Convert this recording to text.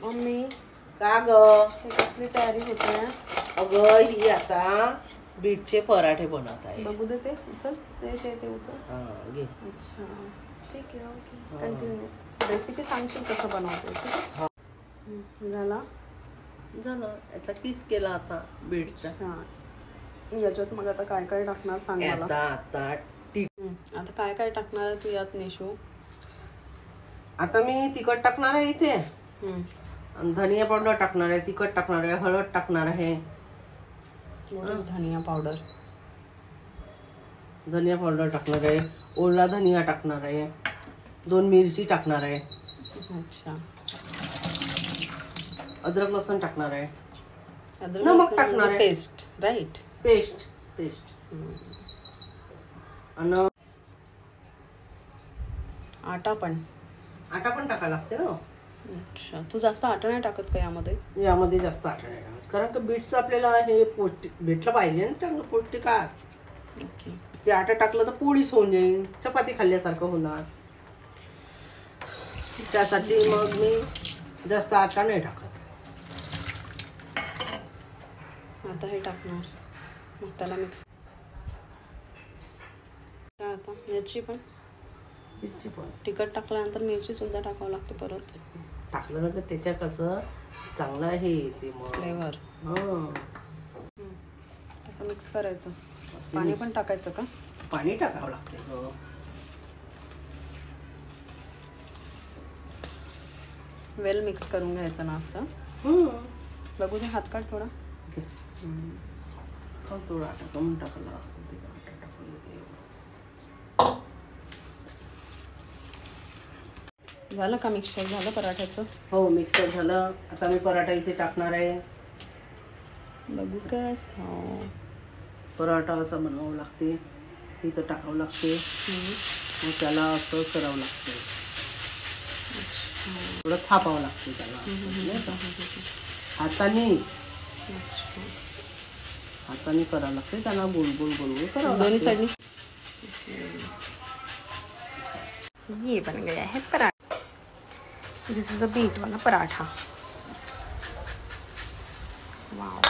Mummy का ग कसली तयारी होते? अगं ही आता बीटचे पराठे बनवत आहे. बघू दे ते उचल ते उचल. हां घे. अच्छा ठीक आहे ओके कंटिन्यू. रेसिपी सांगशील कसं बनवते ठीक आहे? झालं याचा किस केला आता बीटचा. हां याच्यात मग आता काय काय टाकणार सांग मला. आता आता काय काय टाकणार आहे तू यात निशू? आता मी तिखट टाकणार आहे इथे, धनिया पावडर टाकणार आहे, तिखट टाकणार आहे, हळद टाकणार आहे. धनिया पावडर टाकणार आहे, ओला धनिया टाकणार आहे, 2 मिरची टाकणार आहे. अच्छा अद्रक लसूण टाकणार आहे, नमक टाकणार आहे. पेस्ट राईट पेस्ट आणि आटा पण टाकायला लागते ना. अच्छा तू जास्त आटा नाही टाकत का यामध्ये जास्त आटा नाही टाकत, कारण का बीटचं आपल्याला हे पौष्टिक भेटलं पाहिजे ना, चांगलं पौष्टिक आहार. ओके ते आटा टाकलं तर पोळीच होऊन जाईल, चपाती खाल्ल्यासारखं होणार. त्यासाठी मग मी जास्त आटा नाही टाकत. आता हे टाकणार मग त्याला मिक्स. काय आता मिरची पण तिखट टाकल्यानंतर मिरची सुद्धा टाकावं लागते परत. टाकलं ना तर त्याच्या कसं चांगलं हे येते मग फ्लेवर. असं मिक्स करायचं. पाणी पण टाकायचं का? पाणी टाकावं लागते. वेल मिक्स करून घ्यायचं ना असं. बघू दे हात काढ थोडा. थोडा आटा कमी टाकला असं ते आटा टाकून देते. झालं का मिक्सर? झालं पराठ्याचं? हो मिक्सर झालं. आता मी पराठा इथे टाकणार आहे. बघू कसं पराठा असं बनवावं लागते, इथं टाकावं लागते, मग त्याला असं करावं लागते, थोडं थापावं लागते त्याला हाताने करावं लागते त्याला. गोल गोल गोल गोल करावं दोन्ही लागते. साइडनी. ये बन गया है पराठा. दिस इज अ बीट वाला पराठा. वाव